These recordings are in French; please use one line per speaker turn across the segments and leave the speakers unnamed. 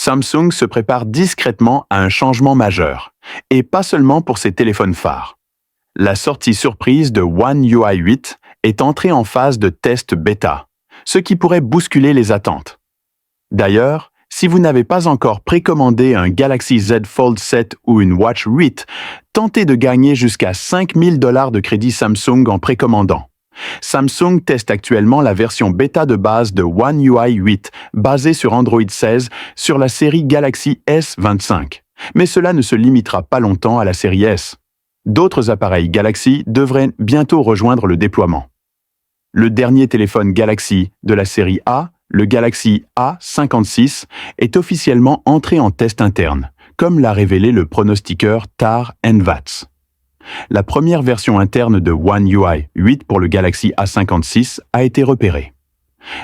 Samsung se prépare discrètement à un changement majeur, et pas seulement pour ses téléphones phares. La sortie surprise de One UI 8 est entrée en phase de test bêta, ce qui pourrait bousculer les attentes. D'ailleurs, si vous n'avez pas encore précommandé un Galaxy Z Fold 7 ou une Watch 8, tentez de gagner jusqu'à 5 000 $ de crédit Samsung en précommandant. Samsung teste actuellement la version bêta de base de One UI 8, basée sur Android 16, sur la série Galaxy S25. Mais cela ne se limitera pas longtemps à la série S. D'autres appareils Galaxy devraient bientôt rejoindre le déploiement. Le dernier téléphone Galaxy de la série A, le Galaxy A56, est officiellement entré en test interne, comme l'a révélé le pronostiqueur Tar Envats. La première version interne de One UI 8 pour le Galaxy A56 a été repérée.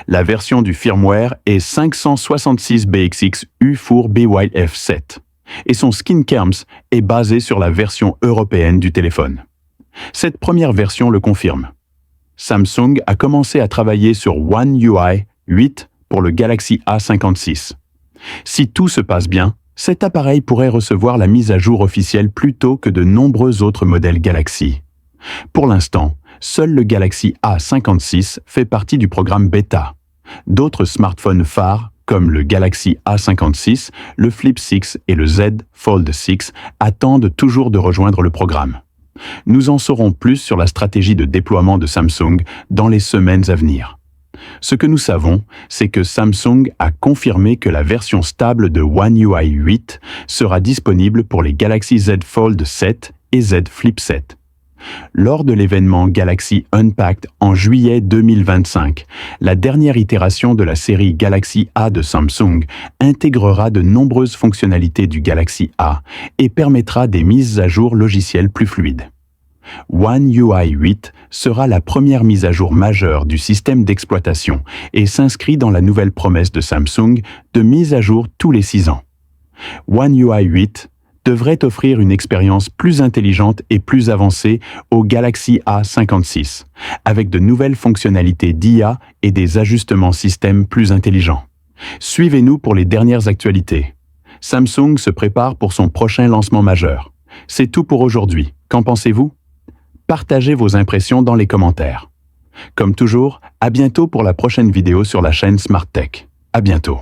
La version du firmware est 566BXX U4BYF7 et son SkinCarms est basé sur la version européenne du téléphone. Cette première version le confirme. Samsung a commencé à travailler sur One UI 8 pour le Galaxy A56. Si tout se passe bien, cet appareil pourrait recevoir la mise à jour officielle plus tôt que de nombreux autres modèles Galaxy. Pour l'instant, seul le Galaxy A56 fait partie du programme bêta. D'autres smartphones phares, comme le Galaxy A56, le Flip 6 et le Z Fold 6, attendent toujours de rejoindre le programme. Nous en saurons plus sur la stratégie de déploiement de Samsung dans les semaines à venir. Ce que nous savons, c'est que Samsung a confirmé que la version stable de One UI 8 sera disponible pour les Galaxy Z Fold 7 et Z Flip 7. Lors de l'événement Galaxy Unpacked en juillet 2025, la dernière itération de la série Galaxy A de Samsung intégrera de nombreuses fonctionnalités du Galaxy A et permettra des mises à jour logicielles plus fluides. One UI 8 sera la première mise à jour majeure du système d'exploitation et s'inscrit dans la nouvelle promesse de Samsung de mise à jour tous les 6 ans. One UI 8 devrait offrir une expérience plus intelligente et plus avancée au Galaxy A56, avec de nouvelles fonctionnalités d'IA et des ajustements système plus intelligents. Suivez-nous pour les dernières actualités. Samsung se prépare pour son prochain lancement majeur. C'est tout pour aujourd'hui. Qu'en pensez-vous? Partagez vos impressions dans les commentaires. Comme toujours, à bientôt pour la prochaine vidéo sur la chaîne Smart Tech. À bientôt.